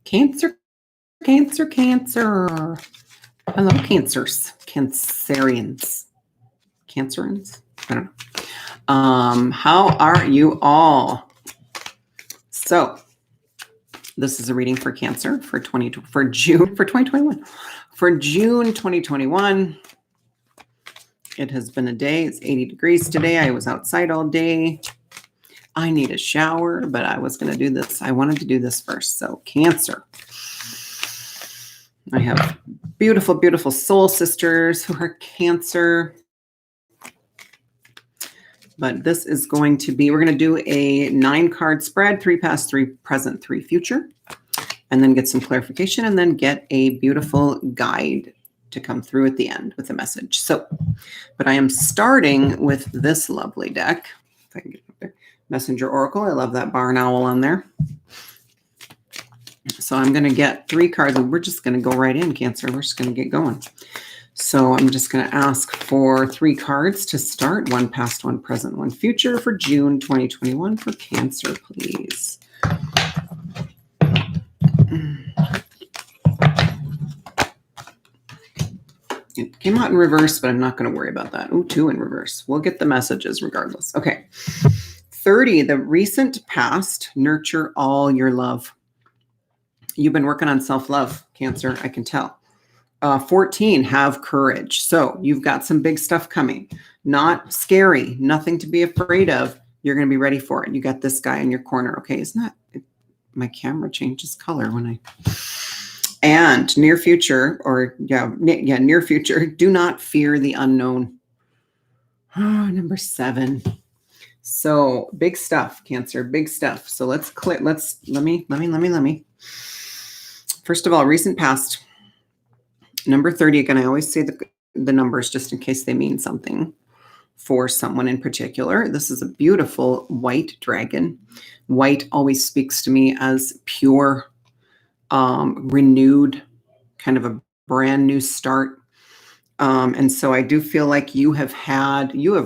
Cancer, Cancer, Cancer. Hello, Cancers, Cancerians, Cancerins. I don't know. How are you all? So, this is a reading for Cancer for June 2021. For June 2021, it has been a day. It's 80 degrees today. I was outside all day. I need a shower, but I was going to do this. I wanted to do this first. So, Cancer. I have beautiful, beautiful soul sisters who are Cancer. But this is going to be, we're going to do a 9-card spread, 3 past, 3 present, 3 future, and then get some clarification and then get a beautiful guide to come through at the end with a message. So, but I am starting with this lovely deck. If I can get it up there. Messenger Oracle. I love that barn owl on there. So I'm going to get 3 cards and we're just going to go right in, Cancer. We're just going to get going. So I'm just going to ask for 3 cards to start. 1 past, 1 present, 1 future for June 2021 for Cancer, please. It came out in reverse, but I'm not going to worry about that. Ooh, 2 in reverse. We'll get the messages regardless. Okay. 30, the recent past, nurture all your love. You've been working on self-love, Cancer, I can tell. 14, have courage. So you've got some big stuff coming. Not scary, nothing to be afraid of. You're going to be ready for it. You got this guy in your corner. Okay, isn't that, my camera changes color when I, and near future, or near future, do not fear the unknown. Oh, number 7. So big stuff, Cancer, big stuff. So let's clear, let me. First of all, recent past. Number 30, again, I always say the numbers just in case they mean something for someone in particular. This is a beautiful white dragon. White always speaks to me as pure, renewed, kind of a brand new start. And so I do feel like you have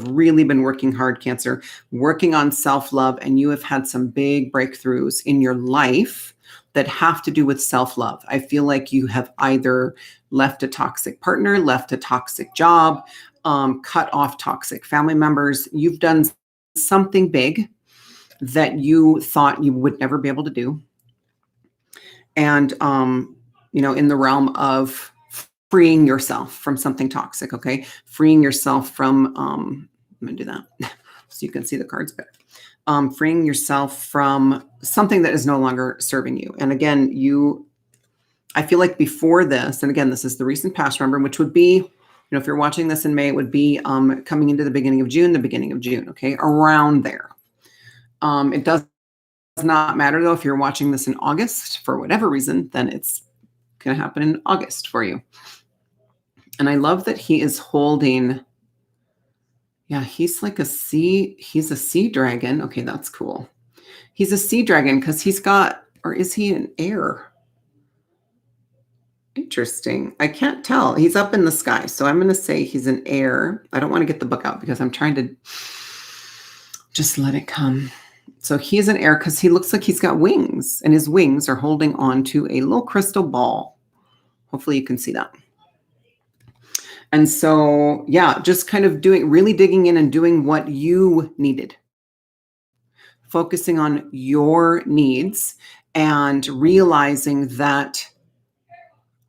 really been working hard, Cancer, working on self-love, and you have had some big breakthroughs in your life that have to do with self-love. I feel like you have either left a toxic partner, left a toxic job, cut off toxic family members. You've done something big that you thought you would never be able to do. And, in the realm of freeing yourself from something toxic, okay? Freeing yourself from, I'm going to do that so you can see the cards better. Freeing yourself from something that is no longer serving you. And again, I feel like before this, and again, this is the recent past, remember, which would be, if you're watching this in May, it would be coming into the beginning of June, okay? Around there. It does not matter, though, if you're watching this in August, for whatever reason, then it's going to happen in August for you. And I love that he is holding... Yeah, he's like he's a sea dragon. Okay, that's cool. He's a sea dragon because he's got, or is he an air? Interesting. I can't tell. He's up in the sky. So I'm going to say he's an air. I don't want to get the book out because I'm trying to just let it come. So he's an air because he looks like he's got wings, and his wings are holding on to a little crystal ball. Hopefully you can see that. And so, yeah, just kind of really digging in and doing what you needed. Focusing on your needs and realizing that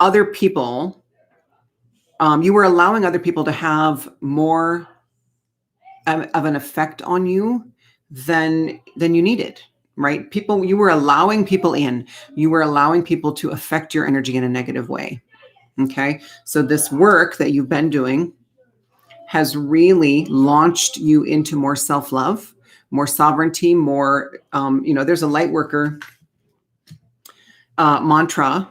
other people, you were allowing other people to have more of an effect on you than you needed, right? You were allowing people in. You were allowing people to affect your energy in a negative way. Okay, so this work that you've been doing has really launched you into more self-love, more sovereignty, more, there's a light worker mantra,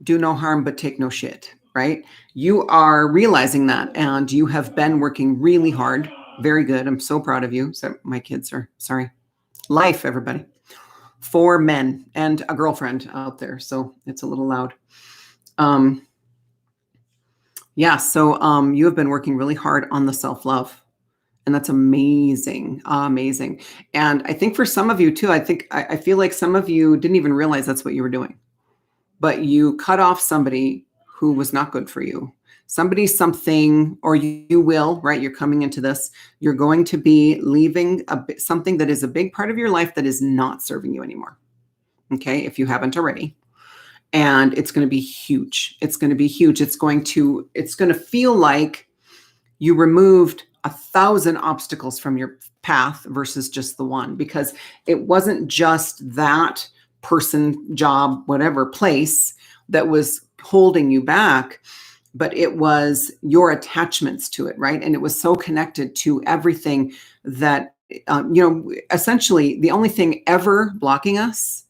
do no harm, but take no shit, right? You are realizing that, and you have been working really hard. Very good. I'm so proud of you. So my kids are, sorry. Life, everybody. 4 men and a girlfriend out there. So it's a little loud. Yeah, so you have been working really hard on the self-love, and that's amazing, amazing. And I think for some of you too, I feel like some of you didn't even realize that's what you were doing. but you cut off somebody who was not good for you. Somebody, something, or you will, right? You're coming into this. You're going to be leaving something that is a big part of your life that is not serving you anymore. Okay, if you haven't already. And it's going to be huge. It's going to be huge. It's going to feel like you removed 1,000 obstacles from your path versus just the one, because it wasn't just that person, job, whatever place that was holding you back, but it was your attachments to it, right? And it was so connected to everything that, essentially the only thing ever blocking us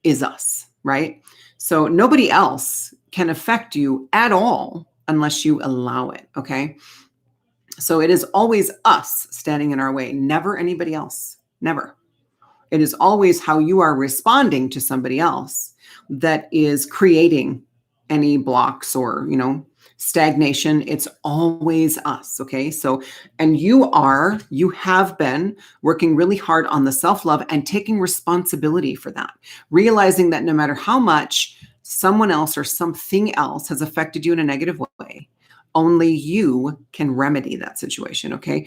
is us, right? So nobody else can affect you at all unless you allow it, okay? So it is always us standing in our way, never anybody else, never. It is always how you are responding to somebody else that is creating any blocks or, stagnation. It's always us. Okay. So, and you have been working really hard on the self-love and taking responsibility for that, realizing that no matter how much someone else or something else has affected you in a negative way, only you can remedy that situation. Okay.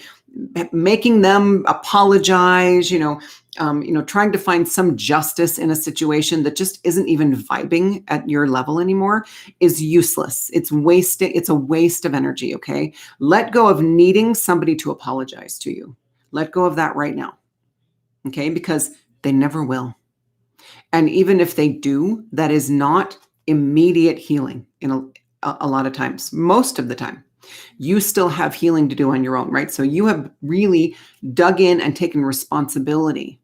Making them apologize, trying to find some justice in a situation that just isn't even vibing at your level anymore is useless. It's wasted. It's a waste of energy. Okay. Let go of needing somebody to apologize to you. Let go of that right now. Okay. Because they never will. And even if they do, that is not immediate healing in a lot of times. Most of the time, you still have healing to do on your own, right? So you have really dug in and taken responsibility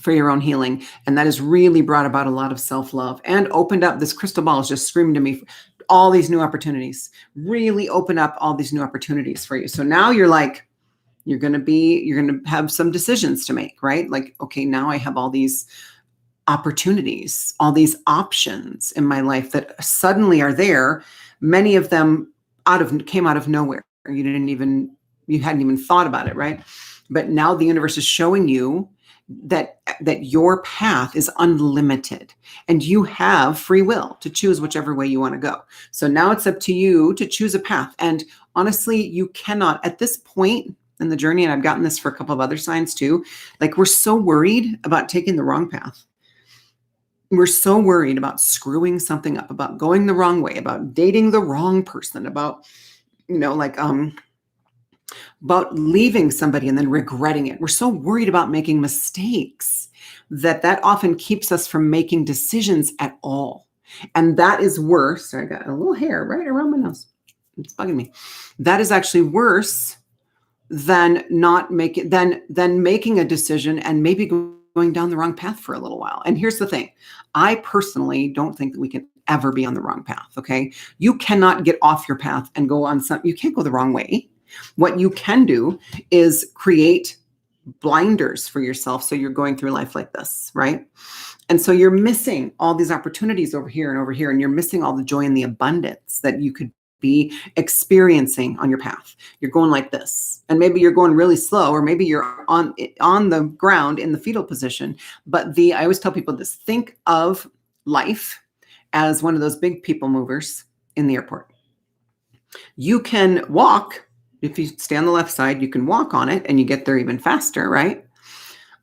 for your own healing. And that has really brought about a lot of self-love and opened up. This crystal ball is just screaming to me, all these new opportunities, really open up all these new opportunities for you. So now you're like, you're going to have some decisions to make, right? Like, okay, now I have all these opportunities, all these options in my life that suddenly are there. Many of them came out of nowhere. You hadn't even thought about it, right? But now the universe is showing you that your path is unlimited and you have free will to choose whichever way you want to go. So now it's up to you to choose a path. And honestly, you cannot at this point in the journey, and I've gotten this for a couple of other signs too, like we're so worried about taking the wrong path. We're so worried about screwing something up, about going the wrong way, about dating the wrong person, about, about leaving somebody and then regretting it. We're so worried about making mistakes that often keeps us from making decisions at all. And that is worse. So I got a little hair right around my nose. It's bugging me. That is actually worse than making a decision and maybe going down the wrong path for a little while. And here's the thing. I personally don't think that we can ever be on the wrong path. Okay. You cannot get off your path and go on you can't go the wrong way. What you can do is create blinders for yourself. So you're going through life like this, right? And so you're missing all these opportunities over here, and you're missing all the joy and the abundance that you could be experiencing on your path. You're going like this, and maybe you're going really slow, or maybe you're on the ground in the fetal position. But I always tell people this: think of life as one of those big people movers in the airport. You can walk. If you stay on the left side, you can walk on it and you get there even faster, right?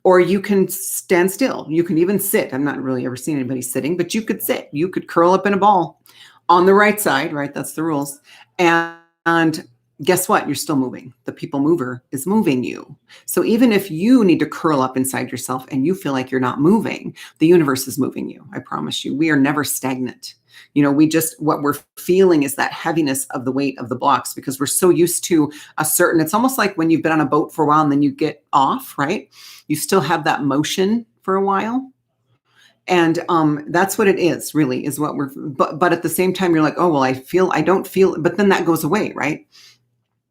Or you can stand still. You can even sit. I've not really ever seen anybody sitting, but you could sit. You could curl up in a ball on the right side, right? That's the rules. And guess what? You're still moving. The people mover is moving you. So even if you need to curl up inside yourself and you feel like you're not moving, the universe is moving you. I promise you, we are never stagnant. What we're feeling is that heaviness of the weight of the blocks, because we're so used to it's almost like when you've been on a boat for a while and then you get off, right? You still have that motion for a while. And that's what it is, really, is what but at the same time, you're like, oh, well, I don't feel, but then that goes away, right?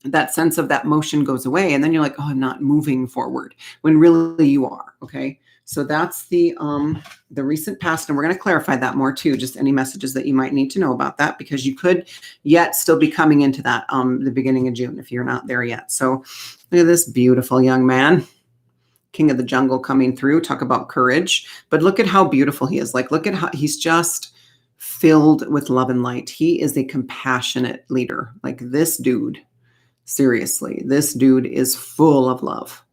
That sense of that motion goes away. And then you're like, oh, I'm not moving forward, when really you are. Okay. So that's the recent past. And we're going to clarify that more too, just any messages that you might need to know about that, because you could yet still be coming into that the beginning of June if you're not there yet. So look at this beautiful young man, king of the jungle, coming through. Talk about courage. But look at how beautiful he is. Like, look at how he's just filled with love and light. He is a compassionate leader. Like this dude, seriously, this dude is full of love.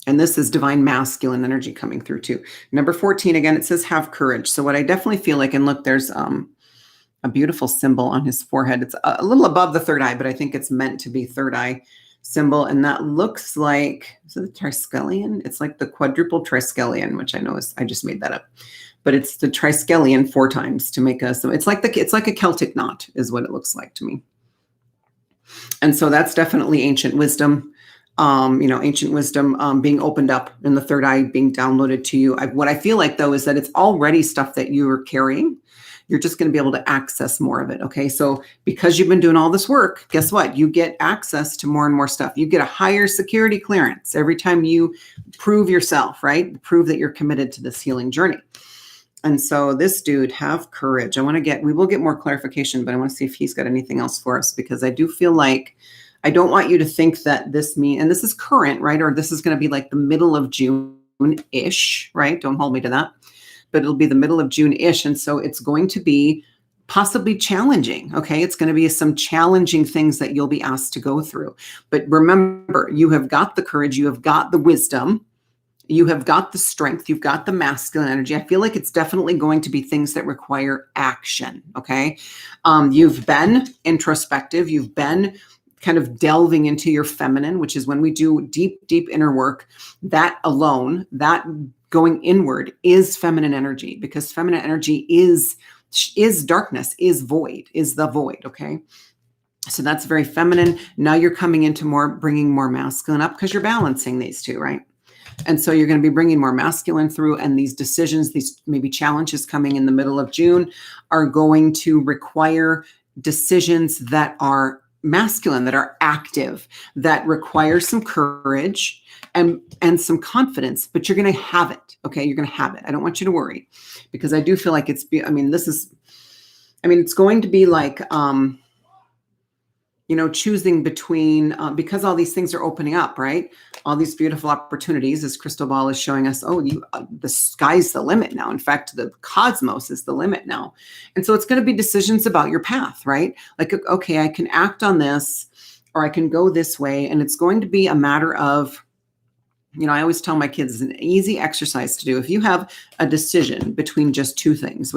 And this is divine masculine energy coming through too. Number 14, again, it says have courage. So what I definitely feel like, and look, there's a beautiful symbol on his forehead. It's a little above the third eye, but I think it's meant to be third eye symbol. And that looks like, is it the triskelion? It's like the quadruple triskelion, which I know is, I just made that up, but it's the triskelion 4 times to make us, it's like a Celtic knot is what it looks like to me. And so that's definitely ancient wisdom. Ancient wisdom being opened up and the third eye being downloaded to you. What I feel like though is that it's already stuff that you are carrying. You're just going to be able to access more of it. Okay. So because you've been doing all this work, guess what? You get access to more and more stuff. You get a higher security clearance every time you prove yourself, right? Prove that you're committed to this healing journey. And so this dude, have courage. We will get more clarification, but I want to see if he's got anything else for us, because I do feel like I don't want you to think that this means, and this is current, right? Or this is going to be like the middle of June-ish, right? Don't hold me to that, but it'll be the middle of June-ish. And so it's going to be possibly challenging. Okay. It's going to be some challenging things that you'll be asked to go through. But remember, you have got the courage, you have got the wisdom, you have got the strength, you've got the masculine energy. I feel like it's definitely going to be things that require action. Okay. You've been introspective, you've been kind of delving into your feminine, which is when we do deep, deep inner work. That alone, that going inward is feminine energy, because feminine energy is darkness, is void, is the void. Okay. So that's very feminine. Now you're coming into bringing more masculine up, because you're balancing these two, right? And so you're going to be bringing more masculine through, and these decisions, these maybe challenges coming in the middle of June are going to require decisions that are masculine, that are active, that require some courage and some confidence, but you're going to have it. Okay. You're going to have it. I don't want you to worry, because I do feel like it's going to be like, choosing between, because all these things are opening up, right? All these beautiful opportunities, as Crystal Ball is showing us, the sky's the limit now. In fact, the cosmos is the limit now. And so it's going to be decisions about your path, right? Like, okay, I can act on this, or I can go this way. And it's going to be a matter of, I always tell my kids, it's an easy exercise to do. If you have a decision between just 2 things,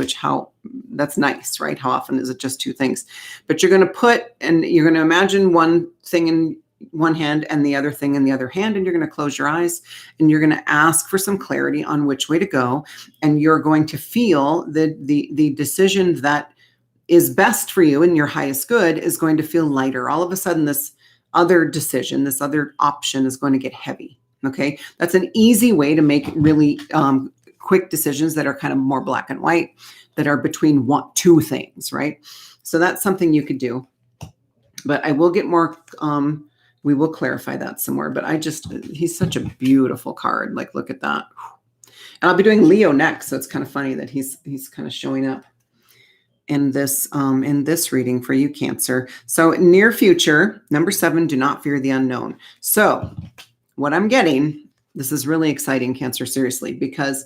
that's nice, right? How often is it just 2 things? But you're going to imagine one thing in one hand and the other thing in the other hand, and you're going to close your eyes and you're going to ask for some clarity on which way to go. And you're going to feel the decision that is best for you and your highest good is going to feel lighter. All of a sudden, this other decision, this other option is going to get heavy. Okay, that's an easy way to make really quick decisions that are kind of more black and white, that are between 2 things, right? So that's something you could do. But I will get more, we will clarify that some more. But he's such a beautiful card. Like, look at that. And I'll be doing Leo next. So it's kind of funny that he's kind of showing up in this reading for you, Cancer. So near future, number 7, do not fear the unknown. So what I'm getting, this is really exciting, Cancer, seriously, because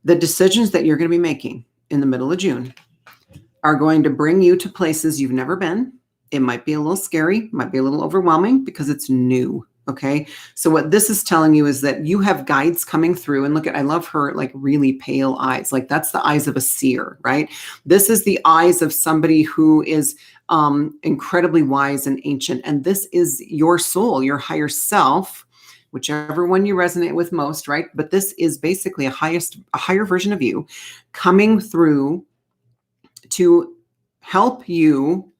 the decisions that you're going to be making in the middle of June are going to bring you to places you've never been. It might be a little scary, might be a little overwhelming, because it's new. Okay. So what this is telling you is that you have guides coming through, and I love her like really pale eyes. Like, that's the eyes of a seer, right? This is the eyes of somebody who is incredibly wise and ancient. And this is your soul, your higher self, whichever one you resonate with most, right? But this is basically a higher version of you coming through to help you.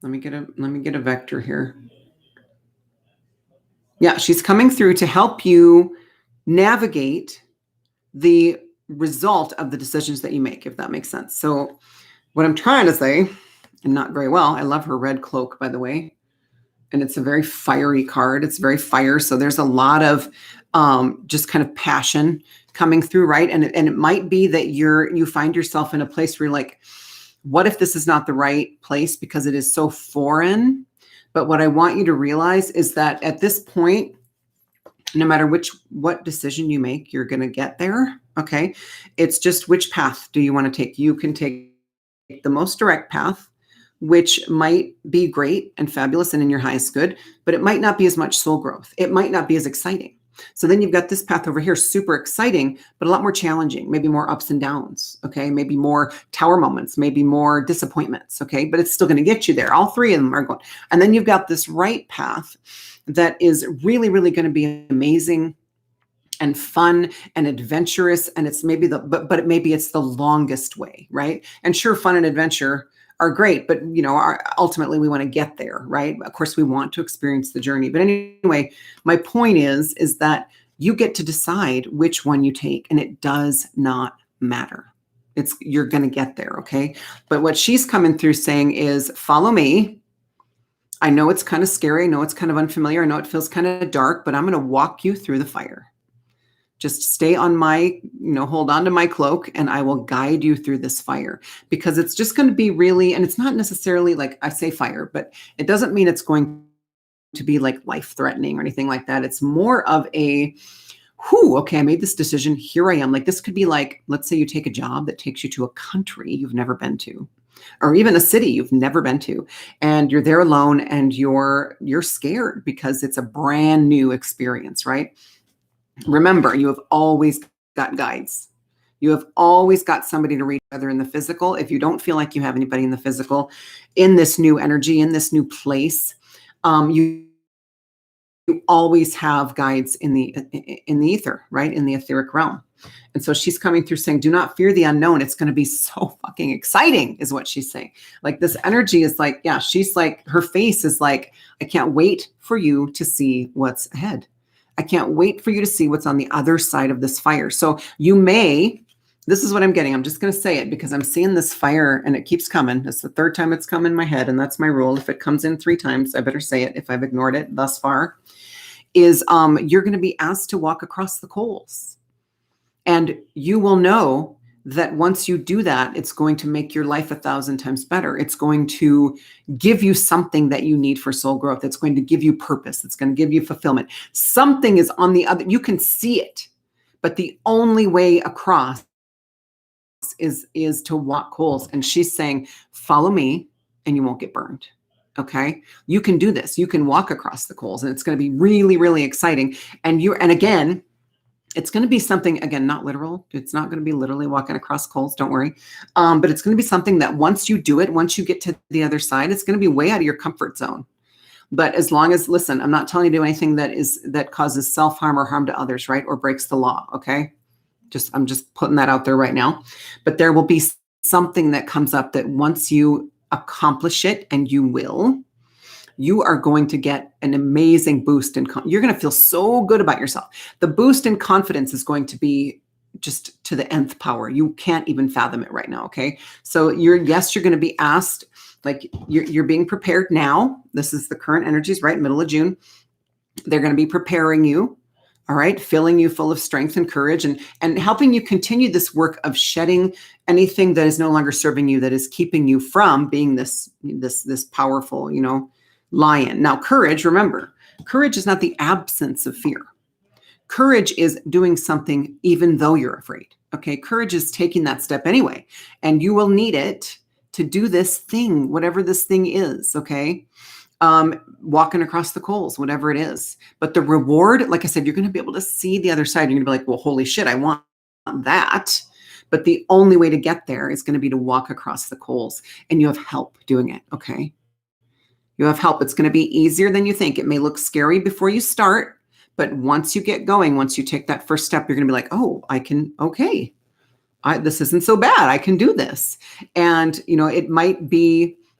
Let me get a vector here. Yeah, she's coming through to help you navigate the result of the decisions that you make, if that makes sense. So what I'm trying to say, and not very well, I love her red cloak, by the way. And it's a very fiery card. It's very fire. So there's a lot of just kind of passion coming through, right? And it might be that you find yourself in a place where you're like, what if this is not the right place because it is so foreign? But what I want you to realize is that at this point, no matter what decision you make, you're going to get there. Okay. It's just which path do you want to take? You can take the most direct path, which might be great and fabulous and in your highest good, but it might not be as much soul growth. It might not be as exciting. So then you've got this path over here, super exciting, but a lot more challenging, maybe more ups and downs. Okay. Maybe more tower moments, maybe more disappointments. Okay. But it's still going to get you there. All three of them are going. And then you've got this right path that is really, really going to be amazing and fun and adventurous. And it's maybe but maybe it's the longest way, right? And sure, fun and adventure are great, but ultimately we want to get there, right? Of course, we want to experience the journey. But anyway, my point is that you get to decide which one you take, and it does not matter. You're going to get there, okay? But what she's coming through saying is, follow me. I know it's kind of scary. I know it's kind of unfamiliar. I know it feels kind of dark, but I'm going to walk you through the fire. Just stay on hold on to my cloak, and I will guide you through this fire, because it's just going to be really, and it's not necessarily like I say fire, but it doesn't mean it's going to be like life threatening or anything like that. It's more of a, okay, I made this decision. Here I am. Like, this could be like, let's say you take a job that takes you to a country you've never been to, or even a city you've never been to, and you're there alone, and you're scared because it's a brand new experience, right? Remember, you have always got guides. You have always got somebody to read, whether in the physical. If you don't feel like you have anybody in the physical, in this new energy, in this new place, you always have guides in the ether, right? In the etheric realm. And so she's coming through saying, do not fear the unknown. It's going to be so fucking exciting, is what she's saying. Like, this energy is like, yeah, she's like, her face is like, I can't wait for you to see what's ahead. I can't wait for you to see what's on the other side of this fire. So this is what I'm getting. I'm just going to say it because I'm seeing this fire and it keeps coming. It's the third time it's come in my head, and that's my rule. If it comes in 3 times, I better say it if I've ignored it thus far, is you're going to be asked to walk across the coals. And you will know that once you do that, it's going to make your life 1,000 times better. It's going to give you something that you need for soul growth. It's going to give you purpose. It's going to give you fulfillment. Something is on the other, you can see it, but the only way across is to walk coals. And she's saying, follow me and you won't get burned. Okay. You can do this. You can walk across the coals, and it's going to be really, really exciting. And again, it's going to be something, again, not literal. It's not going to be literally walking across coals. Don't worry. But it's going to be something that once you do it, once you get to the other side, it's going to be way out of your comfort zone. But as long as, listen, I'm not telling you to do anything that causes self-harm or harm to others, right? Or breaks the law. Okay. I'm just putting that out there right now. But there will be something that comes up that once you accomplish it, and you are going to get an amazing boost you're going to feel so good about yourself. The boost in confidence is going to be just to the nth power. You can't even fathom it right now. Okay. So you're going to be asked, like, you're being prepared now. This is the current energies, right? Middle of June. They're going to be preparing you. All right. Filling you full of strength and courage, and helping you continue this work of shedding anything that is no longer serving you, that is keeping you from being this powerful, lion. Now, courage, remember, courage is not the absence of fear. Courage is doing something even though you're afraid. Okay. Courage is taking that step anyway, and you will need it to do this thing, whatever this thing is. Okay. Walking across the coals, whatever it is. But the reward, like I said, you're going to be able to see the other side. You're going to be like, well, holy shit, I want that. But the only way to get there is going to be to walk across the coals, and you have help doing it. Okay. You have help. It's going to be easier than you think. It may look scary before you start, but once you get going, once you take that first step, you're going to be like, oh, I can, okay. This isn't so bad. I can do this. And,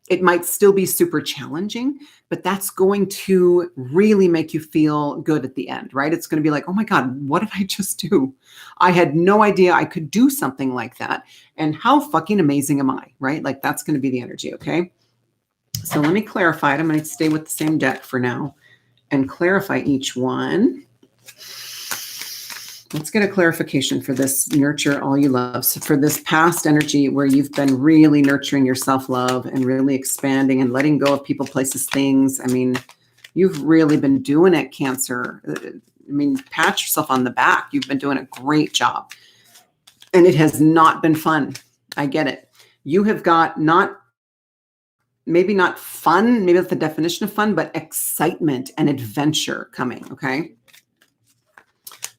it might still be super challenging, but that's going to really make you feel good at the end, right? It's going to be like, oh my God, what did I just do? I had no idea I could do something like that. And how fucking amazing am I, right? Like, that's going to be the energy. Okay. So let me clarify it. I'm going to stay with the same deck for now and clarify each one. Let's get a clarification for this nurture all you love. So for this past energy where you've been really nurturing your self-love and really expanding and letting go of people, places, things. I mean, you've really been doing it, Cancer. I mean, pat yourself on the back. You've been doing a great job. And it has not been fun. I get it. You have got maybe not fun, maybe that's the definition of fun, but excitement and adventure coming, okay?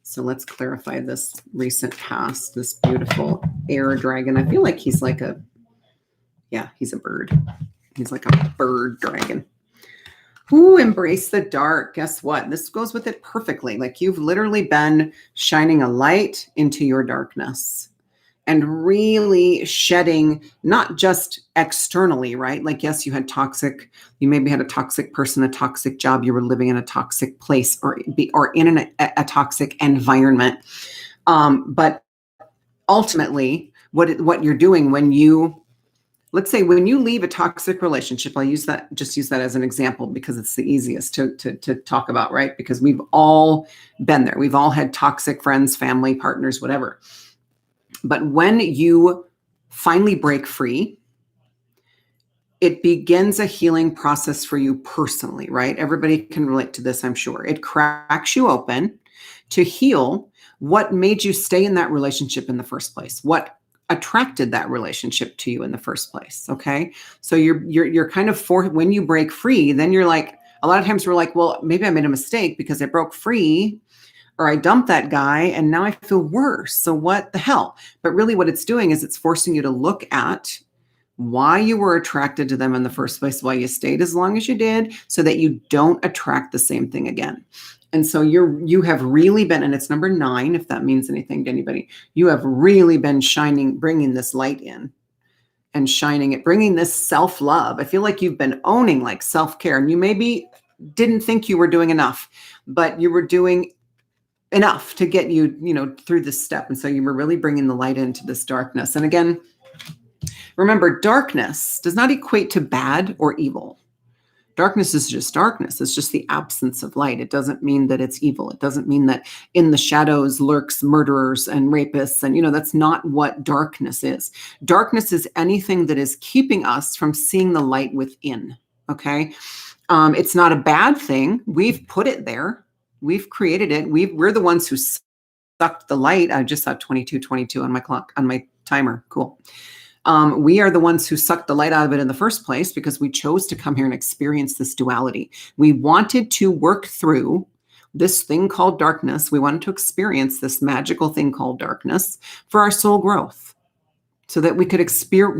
So let's clarify this recent past, this beautiful air dragon. I feel like he's like he's a bird. He's like a bird dragon. Ooh, embrace the dark. Guess what? This goes with it perfectly. Like you've literally been shining a light into your darkness and really shedding, not just externally, right? Like, yes, you maybe had a toxic person, a toxic job, you were living in a toxic place or in a toxic environment. But ultimately, what you're doing let's say when you leave a toxic relationship, I'll use that as an example because it's the easiest to talk about, right? Because we've all been there. We've all had toxic friends, family, partners, whatever. But when you finally break free, it begins a healing process for you personally, right? Everybody can relate to this, I'm sure. It cracks you open to heal what made you stay in that relationship in the first place, what attracted that relationship to you in the first place, okay? So you're kind of when you break free, then you're like, a lot of times we're like, well, maybe I made a mistake because I broke free, or I dumped that guy and now I feel worse. So what the hell? But really what it's doing is it's forcing you to look at why you were attracted to them in the first place, why you stayed as long as you did, so that you don't attract the same thing again. And so you have really been, and it's number 9, if that means anything to anybody, you have really been bringing this light in and shining it, bringing this self-love. I feel like you've been owning like self-care, and you maybe didn't think you were doing enough, but you were doing enough to get you, through this step. And so you were really bringing the light into this darkness. And again, remember, darkness does not equate to bad or evil. Darkness is just darkness. It's just the absence of light. It doesn't mean that it's evil. It doesn't mean that in the shadows lurks murderers and rapists. And, that's not what darkness is. Darkness is anything that is keeping us from seeing the light within. Okay. It's not a bad thing. We've put it there. We've created it. We're the ones who sucked the light. I just saw 22:22 on my clock, on my timer. Cool. We are the ones who sucked the light out of it in the first place because we chose to come here and experience this duality. We wanted to work through this thing called darkness. We wanted to experience this magical thing called darkness for our soul growth, so that we could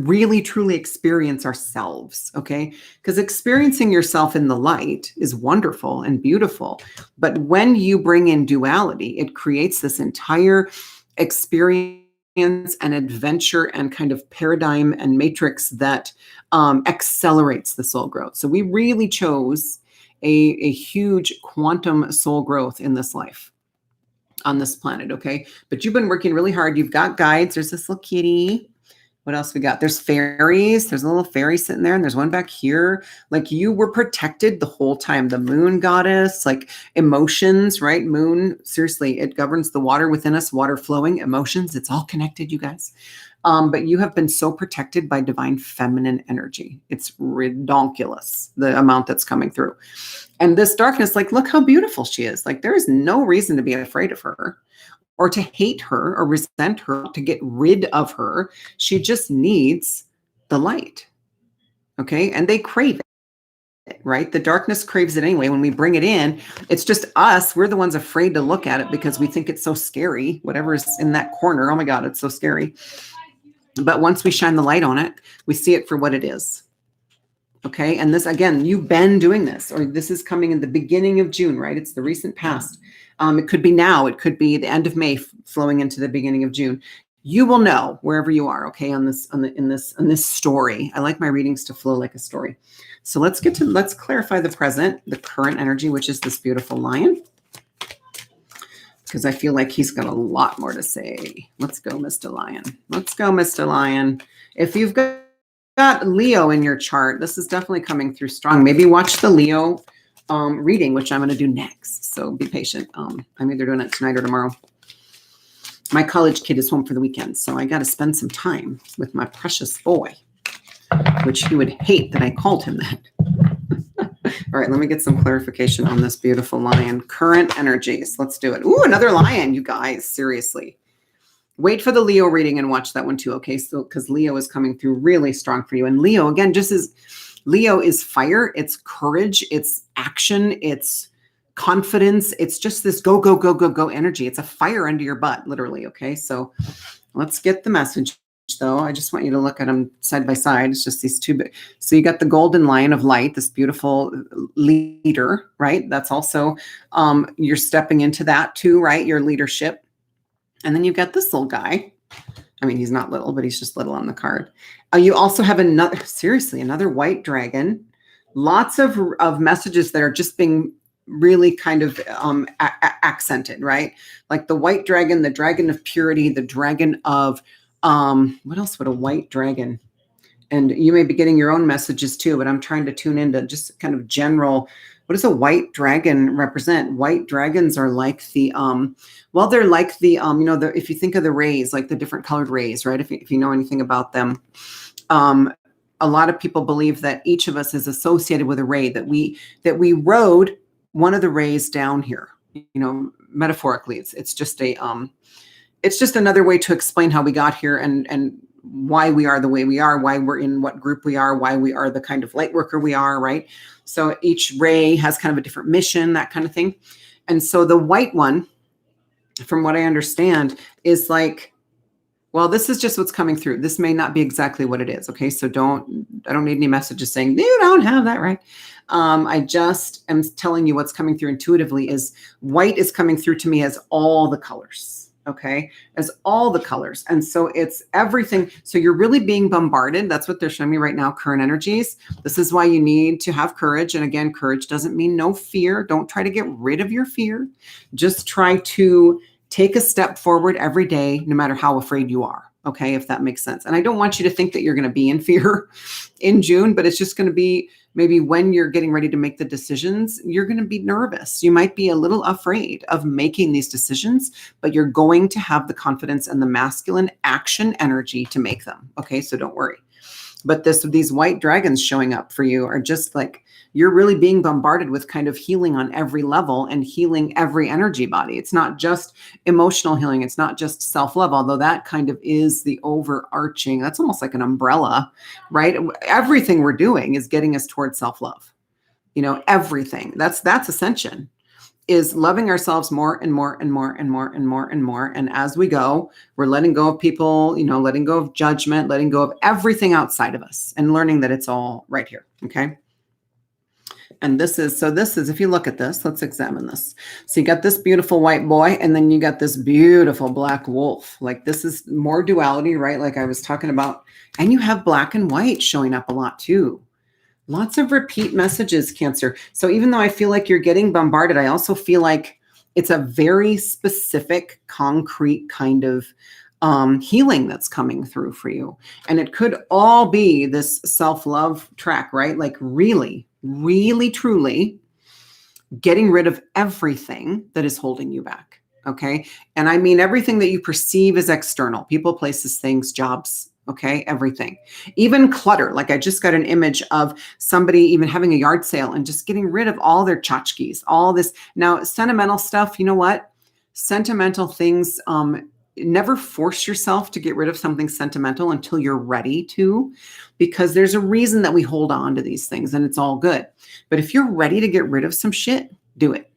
really, truly experience ourselves, okay? Because experiencing yourself in the light is wonderful and beautiful. But when you bring in duality, it creates this entire experience and adventure and kind of paradigm and matrix that accelerates the soul growth. So we really chose a huge quantum soul growth in this life, on this planet, okay? But you've been working really hard. You've got guides. There's this little kitty. What else we got? There's fairies. There's a little fairy sitting there, and there's one back here. Like, you were protected the whole time. The moon goddess, like emotions, right? Moon, seriously, it governs the water within us, water flowing, emotions. It's all connected, you guys. But you have been so protected by divine feminine energy. It's redonkulous, the amount that's coming through. And this darkness, like, look how beautiful she is. Like, there is no reason to be afraid of her, or to hate her or resent her, to get rid of her. She just needs the light. Okay. And they crave it, right? The darkness craves it anyway. When we bring it in, it's just us. We're the ones afraid to look at it because we think it's so scary. Whatever is in that corner. Oh my God, it's so scary. But once we shine the light on it, we see it for what it is. Okay. And this, again, you've been doing this, or this is coming in the beginning of June, right? It's the recent past. It could be now. It could be the end of May, flowing into the beginning of June. You will know wherever you are. Okay. In this story. I like my readings to flow like a story. So let's clarify the present, the current energy, which is this beautiful lion, because I feel like he's got a lot more to say. Let's go, Mr. Lion. Let's go, Mr. Lion. If you've got Leo in your chart, this is definitely coming through strong. Maybe watch the Leo reading, which I'm going to do next. So be patient. I'm either doing it tonight or tomorrow. My college kid is home for the weekend, so I got to spend some time with my precious boy, which he would hate that I called him that. All right, let me get some clarification on this beautiful lion. Current energies. Let's do it. Ooh, another lion, you guys. Seriously. Wait for the Leo reading and watch that one too, okay? So, because Leo is coming through really strong for you. And Leo, again, Leo is fire, it's courage, it's action, it's confidence. It's just this go, go, go, go, go energy. It's a fire under your butt, literally, okay? So let's get the message, though. I just want you to look at them side by side. It's just these two. So you got the golden lion of light, this beautiful leader, right? That's also, you're stepping into that too, right? Your leadership. And then you've got this little guy. I mean, he's not little, but he's just little on the card. You also have another white dragon. Lots of messages that are just being really kind of accented, right? Like the white dragon, the dragon of purity, the dragon of, what else would a white dragon? And you may be getting your own messages too, but I'm trying to tune into just kind of general. What does a white dragon represent? White dragons are like the, they're like the, if you think of the rays, like the different colored rays, right? If you know anything about them, a lot of people believe that each of us is associated with a ray, that we rode one of the rays down here, metaphorically. It's just another way to explain how we got here and why we are the way we are, why we're in what group we are, why we are the kind of light worker we are, right? So each ray has kind of a different mission, that kind of thing. And so the white one, from what I understand, is like, well, this is just what's coming through. This may not be exactly what it is. Okay. So I don't need any messages saying you don't have that right. I just am telling you what's coming through intuitively is white is coming through to me as all the colors. Okay. As all the colors. And so it's everything. So you're really being bombarded. That's what they're showing me right now. Current energies. This is why you need to have courage. And again, courage doesn't mean no fear. Don't try to get rid of your fear. Just try to take a step forward every day, no matter how afraid you are. Okay. If that makes sense. And I don't want you to think that you're going to be in fear in June, but it's just going to be maybe when you're getting ready to make the decisions, you're going to be nervous. You might be a little afraid of making these decisions, but you're going to have the confidence and the masculine action energy to make them. Okay. So don't worry. But these white dragons showing up for you are just like, you're really being bombarded with kind of healing on every level and healing every energy body. It's not just emotional healing. It's not just self-love, although that kind of is the overarching, that's almost like an umbrella, right? Everything we're doing is getting us towards self-love. Everything. That's ascension, is loving ourselves more and more and more and more and more and more. And as we go, we're letting go of people, letting go of judgment, letting go of everything outside of us and learning that it's all right here. Okay. And this is, if you look at this, let's examine this. So you got this beautiful white boy, and then you got this beautiful black wolf. Like this is more duality, right? Like I was talking about, and you have black and white showing up a lot too. Lots of repeat messages, Cancer. So even though I feel like you're getting bombarded, I also feel like it's a very specific, concrete kind of healing that's coming through for you. And it could all be this self-love track, right? Like really, really, truly getting rid of everything that is holding you back. Okay. And I mean, everything that you perceive as external, people, places, things, jobs. Okay. Everything, even clutter. Like I just got an image of somebody even having a yard sale and just getting rid of all their tchotchkes, all this. Now, sentimental stuff, you know what? Sentimental things, never force yourself to get rid of something sentimental until you're ready to, because there's a reason that we hold on to these things and it's all good. But if you're ready to get rid of some shit, do it.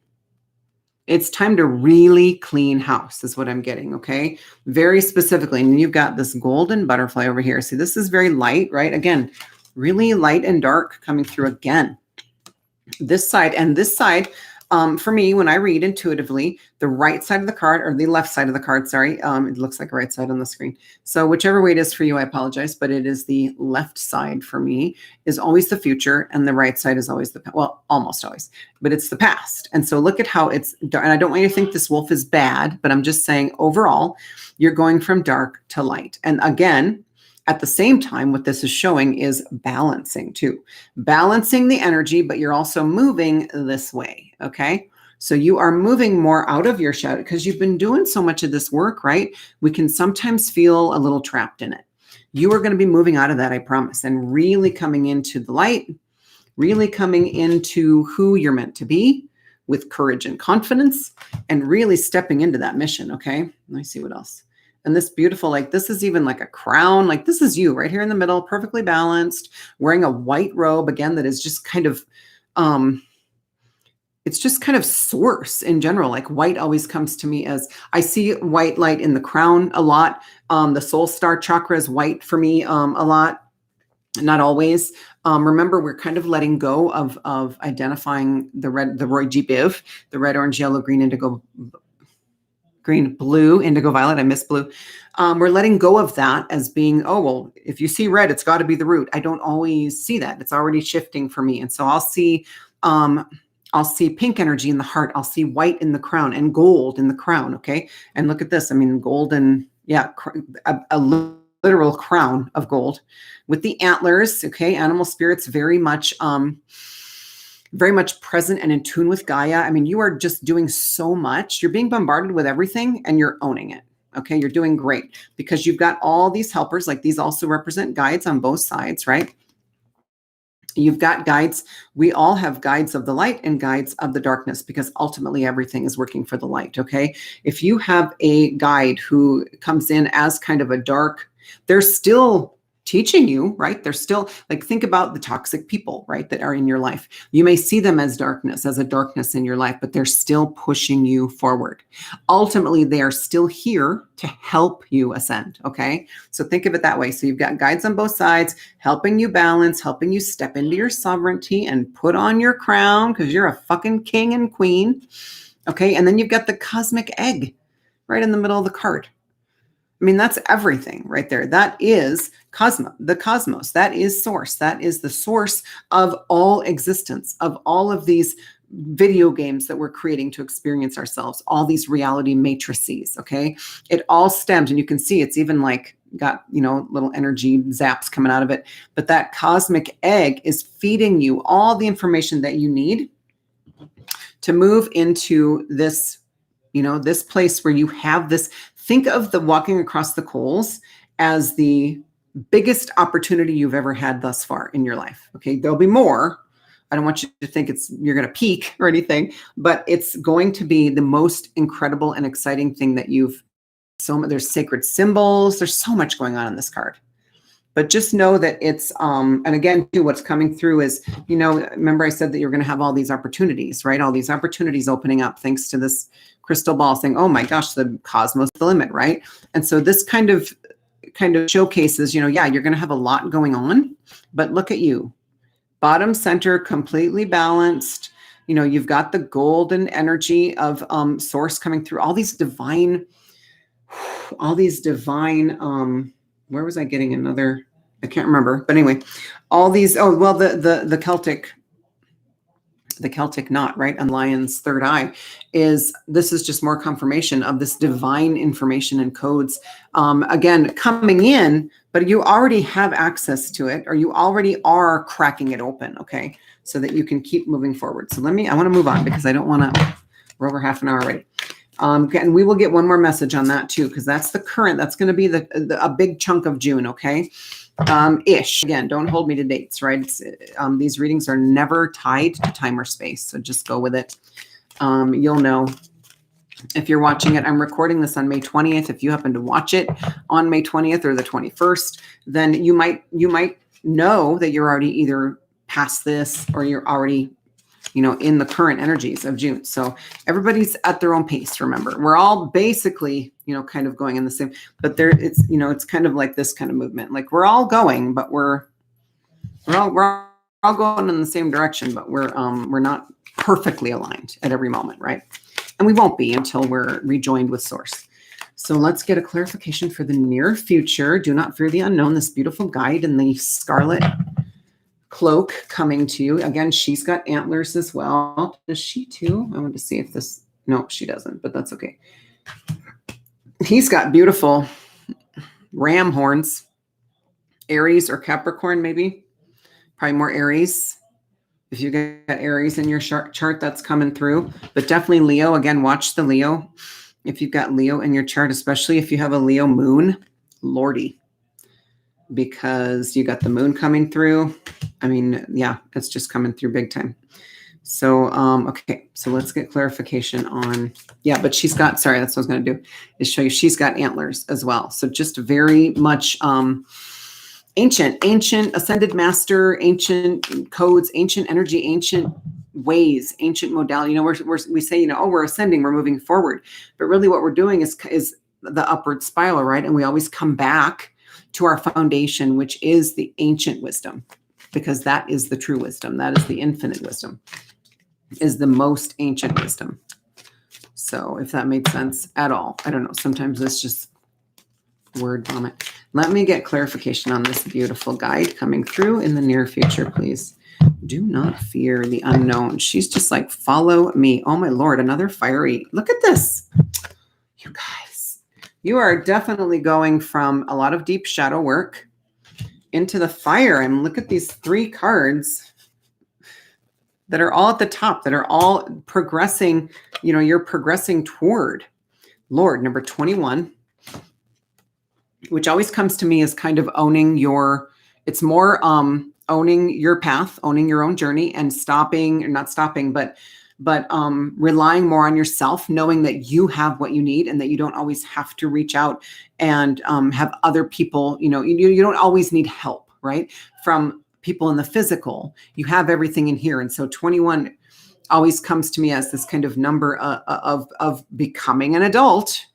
It's time to really clean house is what I'm getting. Okay. Very specifically. And you've got this golden butterfly over here. See, this is very light, right? Again, really light and dark coming through again. This side and this side, for me, when I read intuitively, the right side of the card or the left side of the card, sorry, it looks like a right side on the screen. So whichever way it is for you, I apologize, but it is the left side for me is always the future and the right side is always almost always, but it's the past. And so look at how it's dark. And I don't want you to think this wolf is bad, but I'm just saying overall, you're going from dark to light. And again, at the same time, what this is showing is balancing too. Balancing the energy, but you're also moving this way, okay? So you are moving more out of your shadow because you've been doing so much of this work, right? We can sometimes feel a little trapped in it. You are going to be moving out of that, I promise, and really coming into the light, really coming into who you're meant to be with courage and confidence, and really stepping into that mission, okay? Let me see what else. And this beautiful, like this is even like a crown, like this is you right here in the middle, perfectly balanced, wearing a white robe again that is just kind of it's just kind of source in general. Like white always comes to me as I see white light in the crown a lot. The soul star chakra is white for me a lot, not always. Remember, we're kind of letting go of identifying the red, the Roy G. Biv, the red, orange, yellow, green, indigo, green, blue, indigo, violet. I miss blue. We're letting go of that as being, oh, well, if you see red, it's got to be the root. I don't always see that. It's already shifting for me. And so I'll see pink energy in the heart. I'll see white in the crown and gold in the crown. Okay. And look at this. I mean, golden, yeah, a literal crown of gold with the antlers. Okay. Animal spirits very much present and in tune with Gaia. I mean, you are just doing so much. You're being bombarded with everything and you're owning it. Okay. You're doing great because you've got all these helpers. Like these also represent guides on both sides, right? You've got guides. We all have guides of the light and guides of the darkness because ultimately everything is working for the light. Okay. If you have a guide who comes in as kind of a dark, they're still teaching you, right? They're still like, think about the toxic people, right? That are in your life. You may see them as darkness, as a darkness in your life, but they're still pushing you forward. Ultimately, they are still here to help you ascend. Okay. So think of it that way. So you've got guides on both sides, helping you balance, helping you step into your sovereignty and put on your crown because you're a fucking king and queen. Okay. And then you've got the cosmic egg right in the middle of the card. I mean, that's everything right there. That is the cosmos. That is source. That is the source of all existence, of all of these video games that we're creating to experience ourselves, all these reality matrices. Okay. It all stems, and you can see it's even like got, little energy zaps coming out of it. But that cosmic egg is feeding you all the information that you need to move into this, this place where you have this. Think of the walking across the coals as the biggest opportunity you've ever had thus far in your life. Okay. There'll be more. I don't want you to think you're going to peak or anything, but it's going to be the most incredible and exciting thing that there's sacred symbols. There's so much going on in this card. But just know that it's, and again, too, what's coming through is, remember I said that you're going to have all these opportunities, right? All these opportunities opening up thanks to this crystal ball saying, oh my gosh, the cosmos, the limit, right? And so this kind of showcases, you're going to have a lot going on, but look at you, bottom center, completely balanced. You've got the golden energy of source coming through, all these divine, where was I getting another? I can't remember. But anyway, all these, the Celtic knot, right? And lion's third eye this is just more confirmation of this divine information and codes. Again, coming in, but you already have access to it, or you already are cracking it open. Okay. So that you can keep moving forward. So I want to move on because I don't want to, we're over half an hour already. And we will get one more message on that too, because that's the current, that's going to be a big chunk of June. Okay. Ish. Again, don't hold me to dates, right? These readings are never tied to time or space. So just go with it. You'll know if you're watching it. I'm recording this on May 20th. If you happen to watch it on May 20th or the 21st, then you might know that you're already either past this or you're already in the current energies of June. So everybody's at their own pace. Remember, we're all basically, kind of going in the same, but it's kind of like this kind of movement. Like we're all going, but we're all going in the same direction, but we're not perfectly aligned at every moment. Right. And we won't be until we're rejoined with source. So let's get a clarification for the near future. Do not fear the unknown, this beautiful guide in the scarlet cloak coming to you. Again, she's got antlers as well. Does she too? I want to see if no, she doesn't, but that's okay. He's got beautiful ram horns, Aries or Capricorn, maybe, probably more Aries. If you get Aries in your chart, that's coming through, but definitely Leo. Again, watch the Leo. If you've got Leo in your chart, especially if you have a Leo moon, Lordy, because you got the moon coming through. I mean, yeah, it's just coming through big time. So, okay, so let's get clarification on, yeah, but she's got, sorry, that's what I was going to do, is show you she's got antlers as well. So just very much ancient ascended master, ancient codes, ancient energy, ancient ways, ancient modality. We say, oh, we're ascending, we're moving forward. But really what we're doing is the upward spiral, right? And we always come back to our foundation, which is the ancient wisdom, because that is the true wisdom. That is the infinite wisdom, is the most ancient wisdom. So if that made sense at all, I don't know. Sometimes it's just word vomit. Let me get clarification on this beautiful guide coming through in the near future, please. Do not fear the unknown. She's just like, follow me. Oh my Lord, another fiery. Look at this. You guys, you are definitely going from a lot of deep shadow work into the fire. And look at these 3 cards that are all at the top, that are all progressing. You're progressing toward Lord, number 21, which always comes to me as kind of owning it's more owning your path, owning your own journey, and relying more on yourself, knowing that you have what you need and that you don't always have to reach out and have other people, you don't always need help, right? From people in the physical. You have everything in here. And so 21 always comes to me as this kind of number of becoming an adult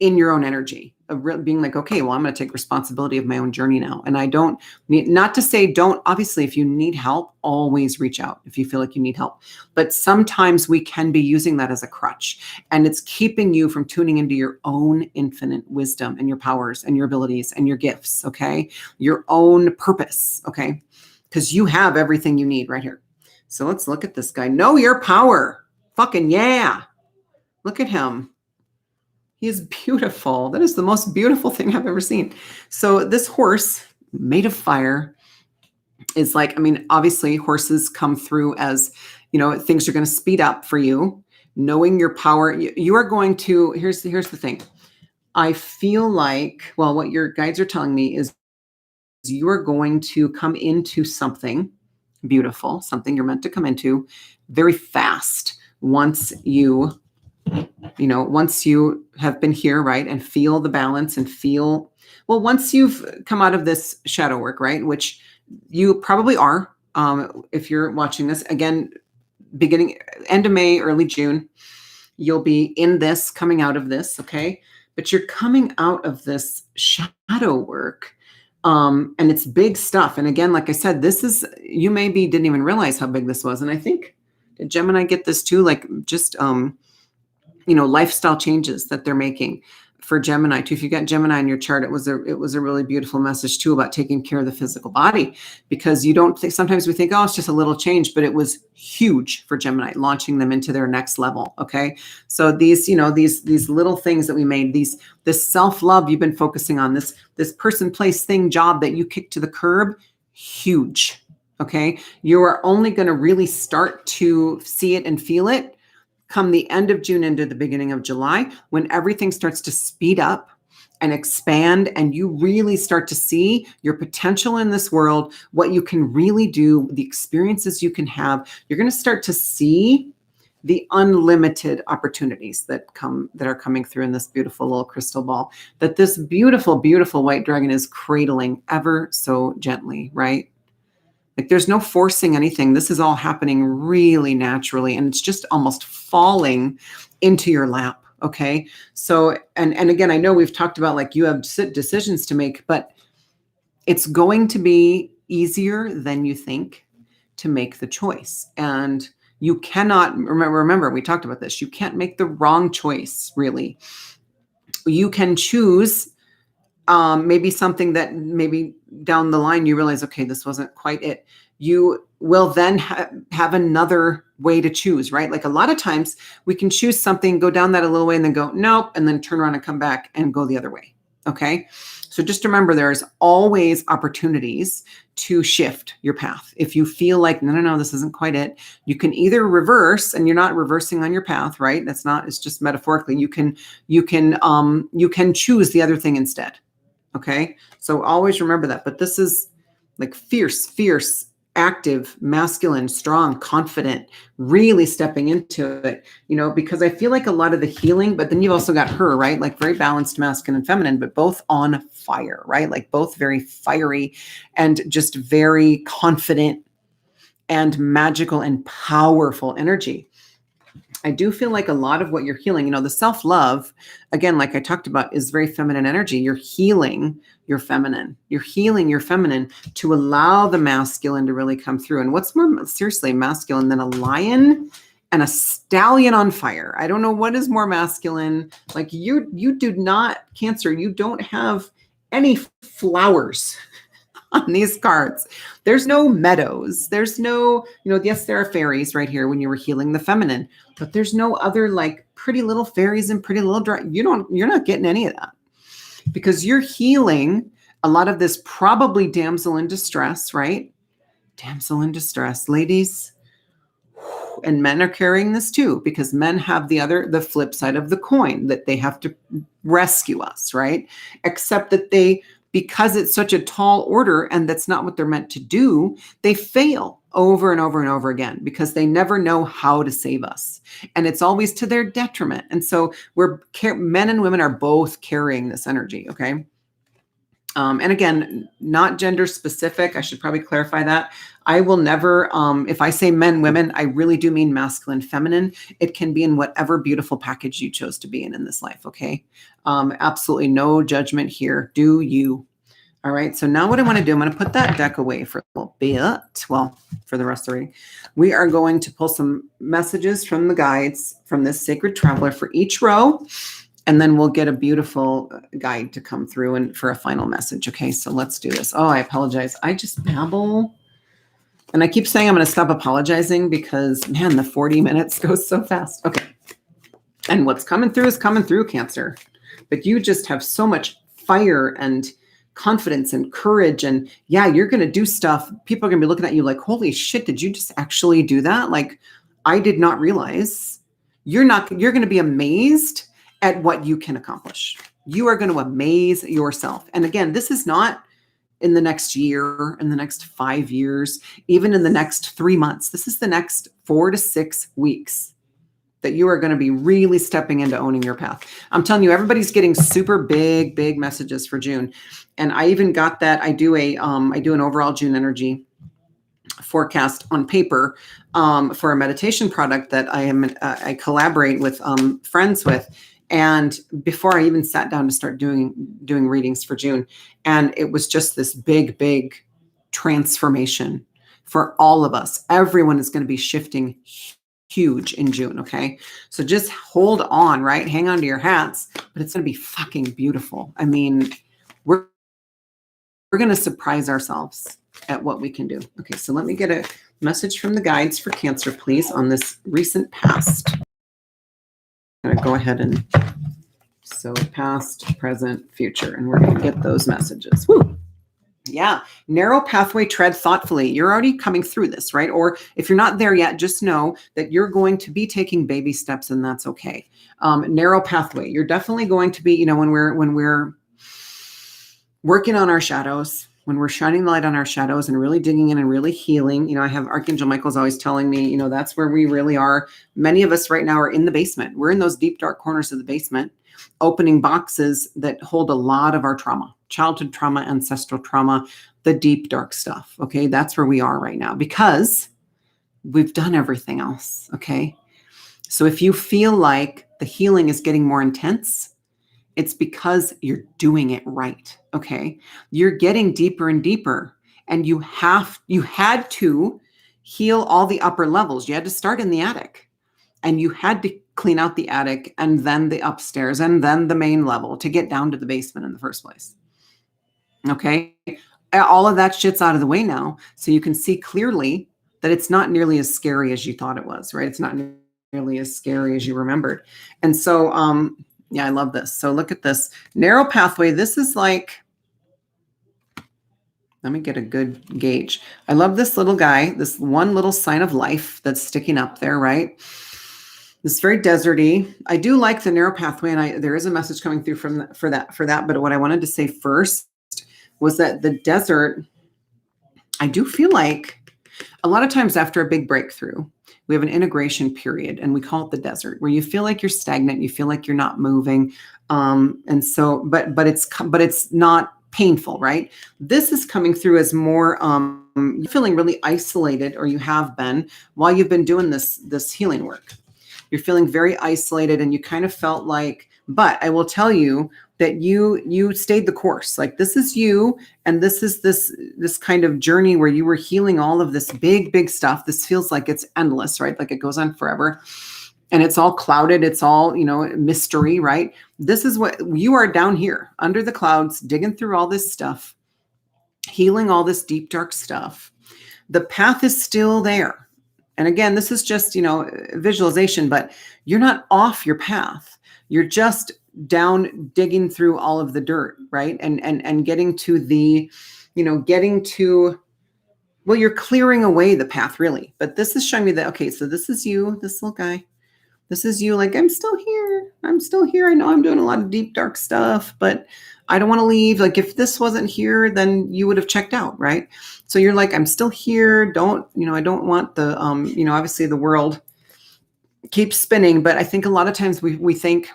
in your own energy, of being like, okay, well, I'm going to take responsibility of my own journey now. And I don't need, not to say obviously, if you need help, always reach out if you feel like you need help. But sometimes we can be using that as a crutch, and it's keeping you from tuning into your own infinite wisdom and your powers and your abilities and your gifts, okay? Your own purpose, okay? Because you have everything you need right here. So let's look at this guy. Know your power. Fucking yeah. Look at him. He is beautiful. That is the most beautiful thing I've ever seen. So this horse made of fire is like, obviously horses come through as, things are going to speed up for you. Knowing your power, you are going to, here's the thing. I feel like, well, what your guides are telling me is you are going to come into something beautiful, something you're meant to come into very fast once you have been here, right? And feel the balance and once you've come out of this shadow work, right? Which you probably are, if you're watching this, again, end of May, early June, you'll be in this, coming out of this, okay? But you're coming out of this shadow work, and it's big stuff. And again, like I said, you maybe didn't even realize how big this was. And I think, did Gemini get this too? Like just, lifestyle changes that they're making for Gemini too. If you got Gemini in your chart, it was a really beautiful message too about taking care of the physical body, because sometimes we think, oh, it's just a little change, but it was huge for Gemini, launching them into their next level. Okay. So these little things that we made, this self-love you've been focusing on, this person, place, thing, job that you kicked to the curb, huge. Okay. You are only going to really start to see it and feel it come the end of June into the beginning of July, when everything starts to speed up and expand, and you really start to see your potential in this world, what you can really do, the experiences you can have. You're going to start to see the unlimited opportunities that are coming through in this beautiful little crystal ball that this beautiful, beautiful white dragon is cradling ever so gently, right? Like there's no forcing anything. This is all happening really naturally, and it's just almost falling into your lap. Okay. So, and again, I know we've talked about like you have decisions to make, but it's going to be easier than you think to make the choice. And you cannot, remember, we talked about this. You can't make the wrong choice, really. You can choose maybe something that maybe down the line you realize, okay, this wasn't quite it. You will then have another way to choose, right? Like a lot of times we can choose something, go down that a little way and then go, nope, and then turn around and come back and go the other way. Okay. So just remember, there's always opportunities to shift your path. If you feel like, no, this isn't quite it, you can either reverse, and you're not reversing on your path, right? It's just metaphorically, you can choose the other thing instead. Okay. So always remember that, but this is like fierce active, masculine, strong, confident, really stepping into it, because I feel like a lot of the healing, but then you've also got her, right? Like very balanced masculine and feminine, but both on fire, right? Like both very fiery and just very confident and magical and powerful energy. I do feel like a lot of what you're healing, the self-love, again, like I talked about, is very feminine energy. You're healing your feminine. You're healing your feminine to allow the masculine to really come through. And what's more seriously masculine than a lion and a stallion on fire? I don't know what is more masculine. Like you do not, Cancer, you don't have any flowers on these cards. There's no meadows. There's no, yes, there are fairies right here when you were healing the feminine, but there's no other like pretty little fairies and pretty little you're not getting any of that, because you're healing a lot of this probably damsel in distress, right? Damsel in distress, ladies. And men are carrying this too, because men have the flip side of the coin, that they have to rescue us, right? Except that because it's such a tall order and that's not what they're meant to do, they fail over and over and over again because they never know how to save us. And it's always to their detriment. And so men and women are both carrying this energy, okay? And again, not gender specific. I should probably clarify that. I will never, if I say men, women, I really do mean masculine, feminine. It can be in whatever beautiful package you chose to be in this life, okay? Absolutely no judgment here. Do you? All right, so now what I want to do, I'm going to put that deck away for a little bit. Well, for the rest of the reading. We are going to pull some messages from the guides from this sacred traveler for each row. And then we'll get a beautiful guide to come through and for a final message. Okay, so let's do this. Oh, I apologize. I just babble. And I keep saying I'm going to stop apologizing because, man, the 40 minutes goes so fast. Okay. And what's coming through is coming through, Cancer. But you just have so much fire and confidence and courage. And yeah, you're going to do stuff. People are going to be looking at you like, holy shit, did you just actually do that? Like, I did not realize. You're going to be amazed at what you can accomplish. You are going to amaze yourself. And again, this is not in the next year, in the next 5 years, even in the next 3 months. This is the next 4 to 6 weeks that you are going to be really stepping into owning your path. I'm telling you, everybody's getting super big messages for June. And I even got that. I do an overall June energy forecast on paper for a meditation product that I collaborate with friends with. And before I even sat down to start doing readings for June, and it was just this big transformation for all of us. Everyone is going to be shifting huge in June. Okay. So just hold on, right? Hang on to your hats, but it's going to be fucking beautiful. I mean, we're going to surprise ourselves at what we can do. Okay. So let me get a message from the guides for Cancer, please, on this recent past. I'm going to go ahead and so past, present, future, and we're going to get those messages. Woo. Yeah. Narrow pathway, tread thoughtfully. You're already coming through this, right? Or if you're not there yet, just know that you're going to be taking baby steps, and that's okay. Narrow pathway. You're definitely going to be, when we're working on our shadows, when we're shining the light on our shadows and really digging in and really healing, I have Archangel Michael's always telling me, that's where we really are. Many of us right now are in the basement. We're in those deep, dark corners of the basement, opening boxes that hold a lot of our trauma, childhood trauma, ancestral trauma, the deep, dark stuff. Okay. That's where we are right now because we've done everything else. Okay. So if you feel like the healing is getting more intense, it's because you're doing it right. Okay. You're getting deeper and deeper, and you had to heal all the upper levels. You had to start in the attic, and you had to clean out the attic and then the upstairs and then the main level to get down to the basement in the first place. Okay. All of that shit's out of the way now. So you can see clearly that it's not nearly as scary as you thought it was, right? It's not nearly as scary as you remembered. And so, yeah, I love this. So look at this narrow pathway. This is like, let me get a good gauge. I love this little guy, this one little sign of life that's sticking up there, right? This very deserty. I do like the narrow pathway, and there is a message coming through for that. But what I wanted to say first was that the desert, I do feel like A lot of times after a big breakthrough, we have an integration period, and we call it the desert, where you feel like you're stagnant, you feel like you're not moving, and so, but it's not painful, right? This is coming through as more you're feeling really isolated, or you have been while you've been doing this healing work. You're feeling very isolated, and you kind of felt like, but I will tell you that you stayed the course. Like, this is you, and this is this kind of journey where you were healing all of this big stuff. This feels like it's endless, right? Like it goes on forever, and it's all clouded. It's all, mystery, right? This is what you are, down here under the clouds, digging through all this stuff, healing all this deep, dark stuff. The path is still there. And again, this is just, visualization, but you're not off your path. You're just down digging through all of the dirt, right? And getting to the, well, you're clearing away the path, really. But this is showing me that, okay, so this is you, this little guy. This is you, like, I'm still here. I'm still here. I know I'm doing a lot of deep, dark stuff, but I don't want to leave. Like, if this wasn't here, then you would have checked out, right? So you're like, I'm still here. I don't want the, obviously the world keeps spinning, but I think a lot of times we think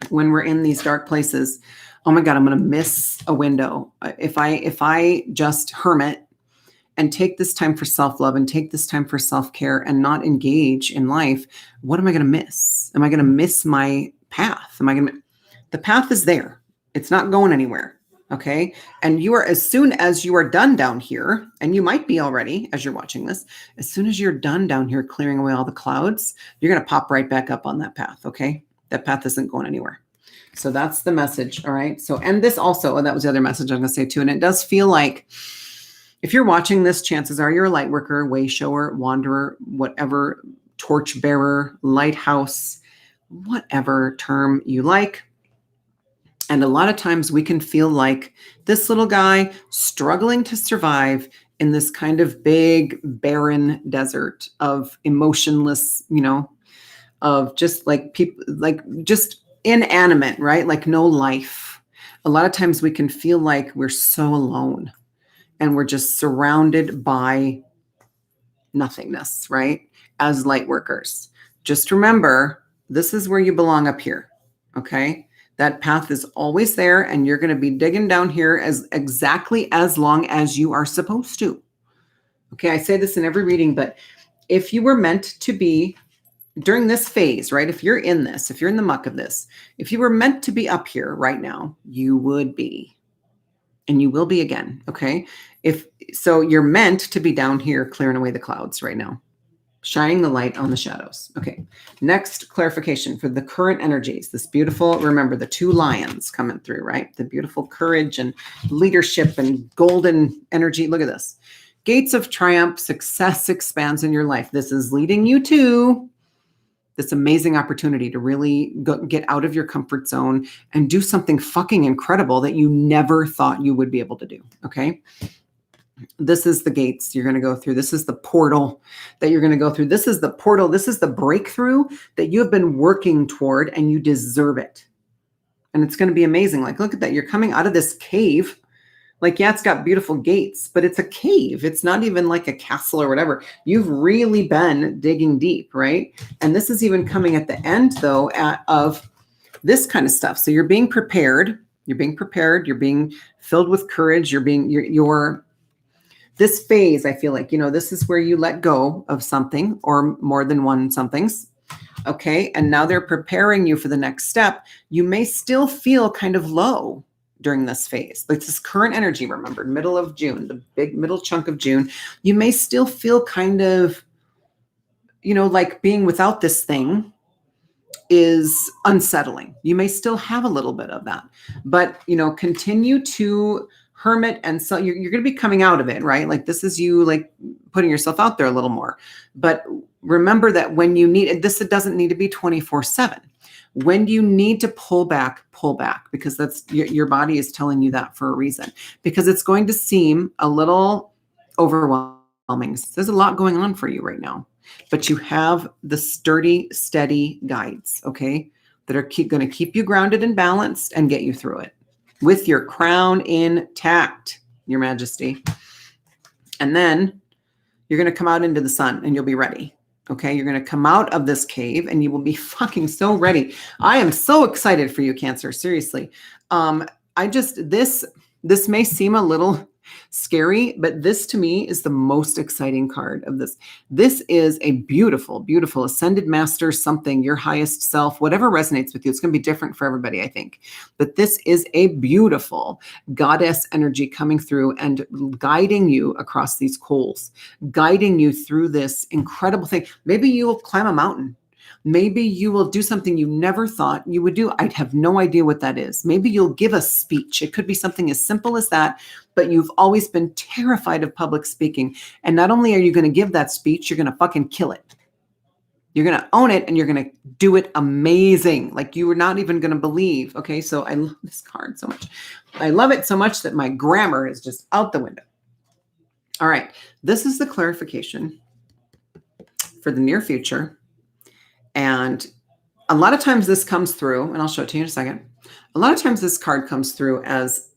when we're in these dark places, oh my God, I'm going to miss a window. If I just hermit and take this time for self-love and take this time for self-care and not engage in life, what am I going to miss? Am I going to miss my path? The path is there. It's not going anywhere. Okay. And as soon as you are done down here, and you might be already as you're watching this, as soon as you're done down here clearing away all the clouds, you're going to pop right back up on that path. Okay. That path isn't going anywhere. So that's the message. All right. So, and this also, that was the other message I'm going to say too. And it does feel like, if you're watching this, chances are you're a light worker, way shower, wanderer, whatever, torch bearer, lighthouse, whatever term you like. And a lot of times we can feel like this little guy struggling to survive in this kind of big, barren desert of emotionless, of just like people, like just inanimate, right? Like no life. A lot of times we can feel like we're so alone. And we're just surrounded by nothingness, right? As light workers. Just remember, this is where you belong, up here. Okay? That path is always there, and you're going to be digging down here exactly as long as you are supposed to. Okay, I say this in every reading, but if you were meant to be during this phase, right? If you're in the muck of this, if you were meant to be up here right now, you would be. And you will be again, okay? If so, you're meant to be down here clearing away the clouds right now, shining the light on the shadows. Okay, next clarification for the current energies. This beautiful, remember the two lions coming through, right? The beautiful courage and leadership and golden energy. Look at this. Gates of triumph, success expands in your life. This is leading you to this amazing opportunity to really get out of your comfort zone and do something fucking incredible that you never thought you would be able to do. Okay. This is the gates you're going to go through. This is the portal that you're going to go through. This is the portal. This is the breakthrough that you have been working toward, and you deserve it. And it's going to be amazing. Like, look at that. You're coming out of this cave. Like, yeah, it's got beautiful gates, but it's a cave. It's not even like a castle or whatever. You've really been digging deep, right? And this is even coming at the end, though, of this kind of stuff. So you're being prepared. You're being prepared. You're being filled with courage. You're this phase, I feel like, this is where you let go of something or more than one somethings. Okay. And now they're preparing you for the next step. You may still feel kind of low during this phase. Like this current energy, remember, middle of June, the big middle chunk of June, you may still feel kind of, like being without this thing is unsettling. You may still have a little bit of that, but, continue to hermit. And so you're going to be coming out of it, right? Like this is you like putting yourself out there a little more, but remember that when you need this, it doesn't need to be 24/7. When you need to pull back, because that's your body is telling you that for a reason, because it's going to seem a little overwhelming. There's a lot going on for you right now, but you have the sturdy, steady guides, okay, that are going to keep you grounded and balanced and get you through it with your crown intact, Your Majesty. And then You're going to come out into the sun and you'll be ready. Okay. You're going to come out of this cave and you will be fucking so ready. I am so excited for you, Cancer. Seriously. This may seem a little scary, but this to me is the most exciting card of this. This is a beautiful, beautiful ascended master, something, your highest self, whatever resonates with you. It's going to be different for everybody, I think. But this is a beautiful goddess energy coming through and guiding you across these coals, guiding you through this incredible thing. Maybe you will climb a mountain. Maybe you will do something you never thought you would do. I'd have no idea what that is. Maybe you'll give a speech. It could be something as simple as that, but you've always been terrified of public speaking. And not only are you going to give that speech, you're going to fucking kill it. You're going to own it and you're going to do it amazing. Like you were not even going to believe. Okay, so I love this card so much. I love it so much that my grammar is just out the window. All right, this is the clarification for the near future. And a lot of times this comes through, and I'll show it to you in a second. A lot of times this card comes through as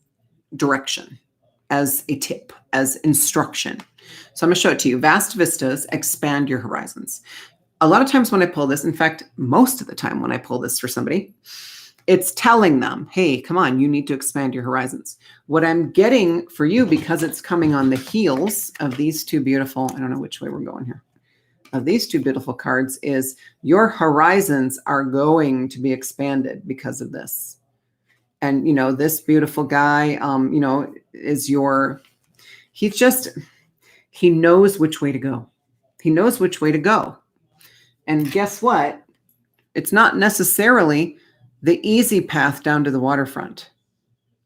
direction, as a tip, as instruction. So I'm going to show it to you. Vast vistas, expand your horizons. A lot of times when I pull this, in fact, most of the time when I pull this for somebody, it's telling them, hey, come on, you need to expand your horizons. What I'm getting for you, because it's coming on the heels of these two beautiful, I don't know which way we're going here, of these two beautiful cards, is your horizons are going to be expanded because of this. And, you know, this beautiful guy, you know, is he knows which way to go. He knows which way to go. And guess what? It's not necessarily the easy path down to the waterfront.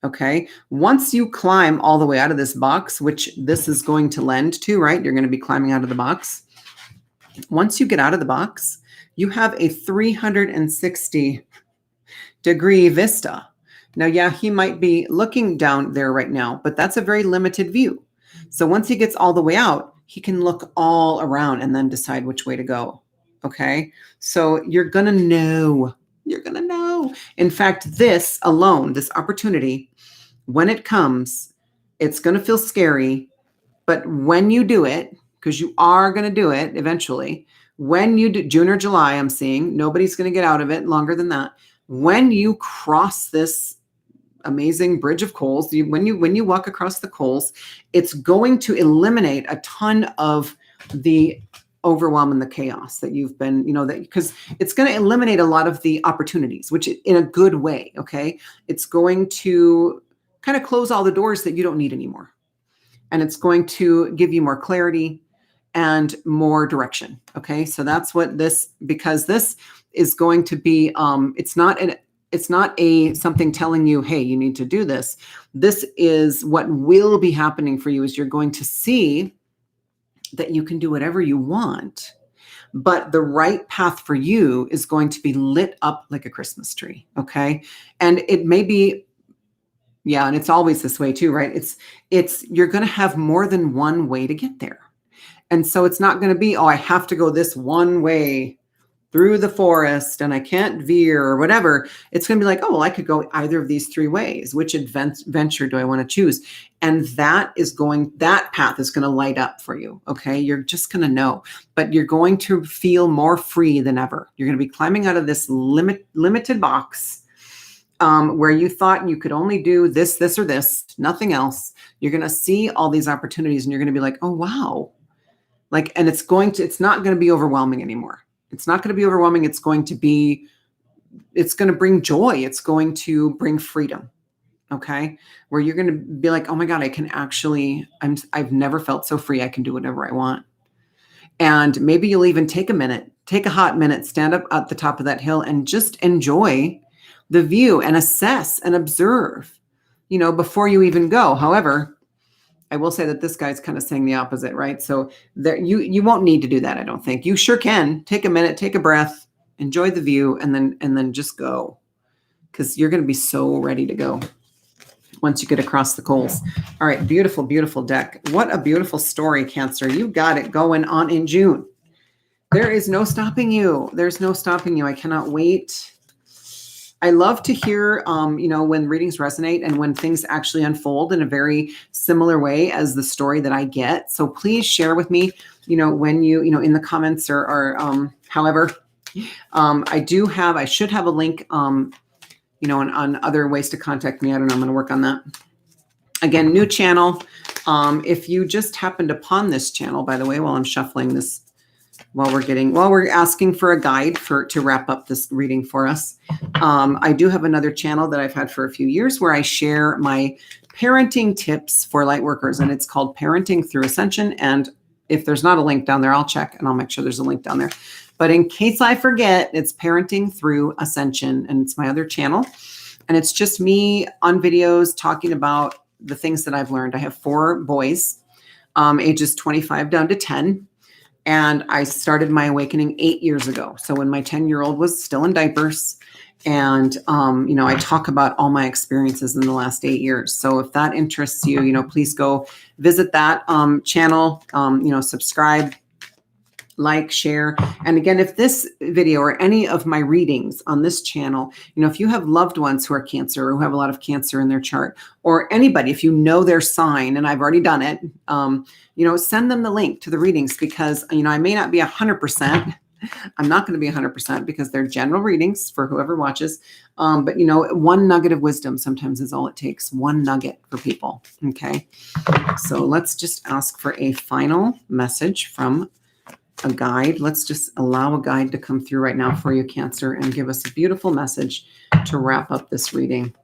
Okay. Once you climb all the way out of this box, which this is going to lend to, right? You're going to be climbing out of the box. Once you get out of the box, you have a 360-degree vista. Now, yeah, he might be looking down there right now, but that's a very limited view. So once he gets all the way out, he can look all around and then decide which way to go. Okay. So you're going to know. You're going to know. In fact, this alone, this opportunity, when it comes, it's going to feel scary. But when you do it, because you are going to do it eventually, when you do, June or July, I'm seeing, nobody's going to get out of it longer than that. When you cross this amazing bridge of coals, when you walk across the coals, it's going to eliminate a ton of the overwhelm and the chaos that you've been, you know, that because it's going to eliminate a lot of the opportunities, which in a good way. Okay. It's going to kind of close all the doors that you don't need anymore. And it's going to give you more clarity and more direction. Okay. So that's what because this is going to be, it's not something telling you, hey, you need to do this. This is what will be happening for you, is you're going to see that you can do whatever you want, but the right path for you is going to be lit up like a Christmas tree. Okay. And it may be, yeah. And it's always this way too, right? You're going to have more than one way to get there. And so it's not going to be, oh, I have to go this one way through the forest and I can't veer or whatever. It's going to be like, oh, well, I could go either of these three ways. Which adventure do I want to choose? And that path is going to light up for you. Okay. You're just going to know, but you're going to feel more free than ever. You're going to be climbing out of this limited box where you thought you could only do this, or this, nothing else. You're going to see all these opportunities and you're going to be like, oh, wow. Like, and it's not going to be overwhelming anymore. It's not going to be overwhelming. It's going to bring joy. It's going to bring freedom. Okay. Where you're going to be like, oh my God, I've never felt so free. I can do whatever I want. And maybe you'll even take a hot minute, stand up at the top of that hill and just enjoy the view and assess and observe, you know, before you even go. However, I will say that this guy's kind of saying the opposite, right? So there, you won't need to do that. I don't think. You sure can take a minute, take a breath, enjoy the view, and then just go, because you're going to be so ready to go once you get across the coals. All right, beautiful, beautiful deck. What a beautiful story, Cancer. You got it going on in June. There is no stopping you. There's no stopping you. I cannot wait. I love to hear, when readings resonate and when things actually unfold in a very similar way as the story that I get. So please share with me, when in the comments or however. I should have a link, on other ways to contact me. I don't know. I'm going to work on that. Again, new channel. If you just happened upon this channel, by the way, while I'm shuffling this, while we're asking for a guide to wrap up this reading for us. I do have another channel that I've had for a few years where I share my parenting tips for light workers, and it's called Parenting Through Ascension. And if there's not a link down there, I'll check and I'll make sure there's a link down there. But in case I forget, it's Parenting Through Ascension, and it's my other channel. And it's just me on videos talking about the things that I've learned. I have 4 boys, ages 25 down to 10. And I started my awakening 8 years ago. So when my 10-year-old was still in diapers. And, I talk about all my experiences in the last 8 years. So if that interests you, please go visit that channel, subscribe, like, share. And again, if this video or any of my readings on this channel, if you have loved ones who are Cancer or who have a lot of Cancer in their chart, or anybody, if you know their sign, and I've already done it, send them the link to the readings, because, I may not be 100%. I'm not going to be 100% because they're general readings for whoever watches. But, one nugget of wisdom sometimes is all it takes. One nugget for people. Okay. So let's just ask for a final message from a guide. Let's just allow a guide to come through right now for you, Cancer, and give us a beautiful message to wrap up this reading.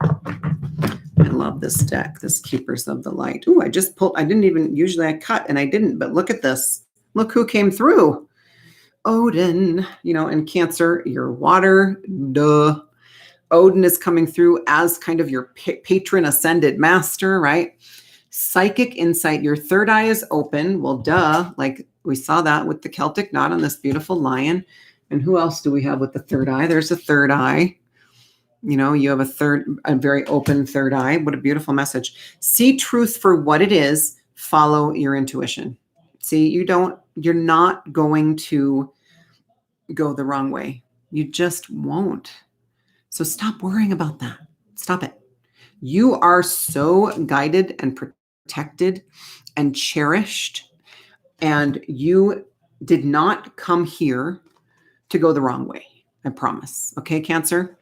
I love this deck, this Keepers of the Light. Ooh, I just pulled, usually I cut and I didn't, but look at this. Look who came through. Odin, and Cancer, your water, duh. Odin is coming through as kind of your patron ascended master, right? Psychic insight, your third eye is open. Well, duh, like we saw that with the Celtic knot on this beautiful lion. And who else do we have with the third eye? There's a third eye. You have a very open third eye. What a beautiful message. See truth for what it is. Follow your intuition. See, you're not going to go the wrong way. You just won't. So stop worrying about that. Stop it. You are so guided and protected and cherished, and you did not come here to go the wrong way. I promise. Okay, Cancer?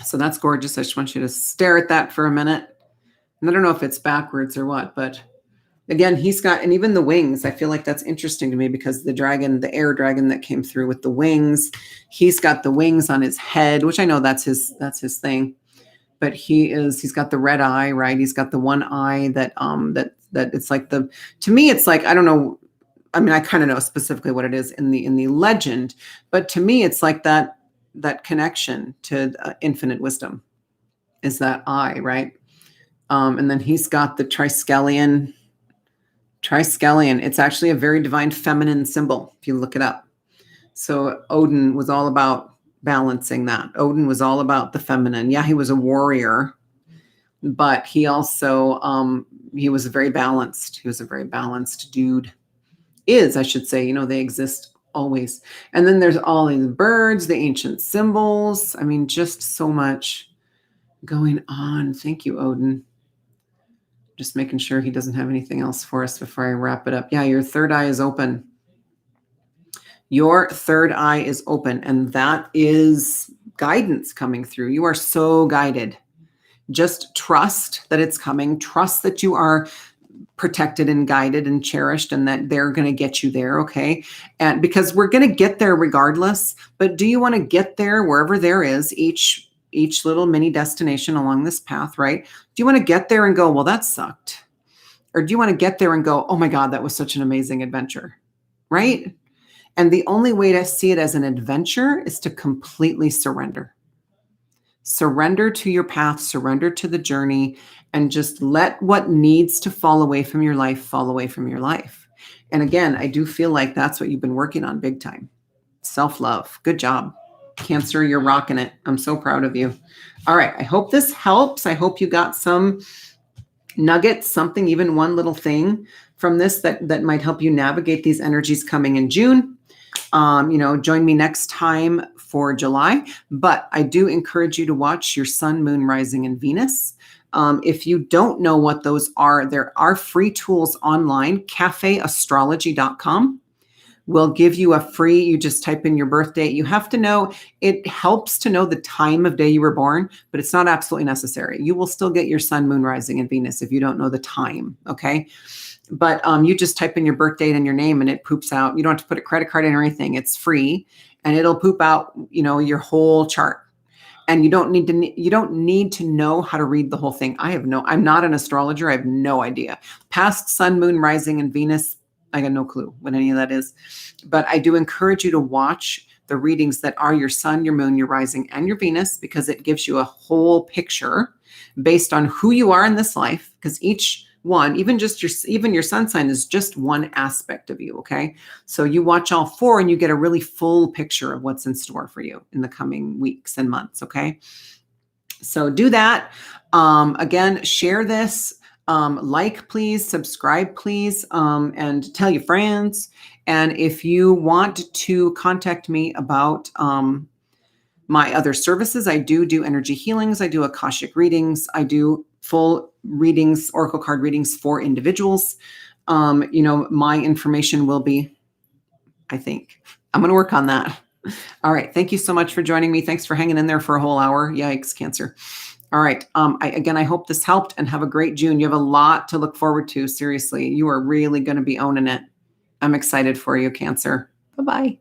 So that's gorgeous. I just want you to stare at that for a minute. And I don't know if it's backwards or what, but again, he's got, and even the wings, I feel like that's interesting to me because the dragon, the air dragon that came through with the wings, he's got the wings on his head, which I know that's his thing. But he's got the red eye, right? He's got the one eye that it's like to me, it's like, I don't know. I mean, I kind of know specifically what it is in the legend, but to me, it's like that connection to infinite wisdom is that eye, right? And then he's got the triskelion. It's actually a very divine feminine symbol if you look it up. So Odin was all about balancing that. Odin was all about the feminine. Yeah, he was a warrior, but he also he was very balanced. He was a very balanced dude. I should say, they exist always. And then there's all these birds, the ancient symbols. I mean, just so much going on. Thank you, Odin. Just making sure he doesn't have anything else for us before I wrap it up. Yeah, your third eye is open. Your third eye is open, and that is guidance coming through. You are so guided. Just trust that it's coming. Trust that you are protected and guided and cherished, and that they're going to get you there. Okay. And because we're going to get there regardless, but do you want to get there wherever there is each little mini destination along this path, right? Do you want to get there and go, well, that sucked? Or do you want to get there and go, oh my God, that was such an amazing adventure, right? And the only way to see it as an adventure is to completely surrender. Surrender to your path, surrender to the journey, and just let what needs to fall away from your life fall away from your life. And again, I do feel like that's what you've been working on big time. Self-love. Good job. Cancer, you're rocking it. I'm so proud of you. All right. I hope this helps. I hope you got some nuggets, something, even one little thing from this that might help you navigate these energies coming in June. Join me next time for July. But I do encourage you to watch your sun, moon, rising, and Venus. If you don't know what those are, there are free tools online. Cafeastrology.com will give you a free, you just type in your birth date. You have to know, it helps to know the time of day you were born, but it's not absolutely necessary. You will still get your sun, moon, rising, and Venus if you don't know the time, okay? But you just type in your birth date and your name and it poops out. You don't have to put a credit card in or anything. It's free and it'll poop out, your whole chart. And you don't need to know how to read the whole thing. I'm not an astrologer. I have no idea. Past sun, moon, rising, and Venus, I got no clue what any of that is. But I do encourage you to watch the readings that are your sun, your moon, your rising, and your Venus, because it gives you a whole picture based on who you are in this life. Because each one, even your sun sign is just one aspect of you. Okay. So you watch all four and you get a really full picture of what's in store for you in the coming weeks and months. Okay. So do that. Again, share this, please, subscribe, please, and tell your friends. And if you want to contact me about, my other services, I do energy healings. I do Akashic readings. I do full readings, oracle card readings for individuals. My information will be, I think, I'm going to work on that. All right. Thank you so much for joining me. Thanks for hanging in there for a whole hour. Yikes, Cancer. All right. I hope this helped, and have a great June. You have a lot to look forward to. Seriously, you are really going to be owning it. I'm excited for you, Cancer. Bye-bye.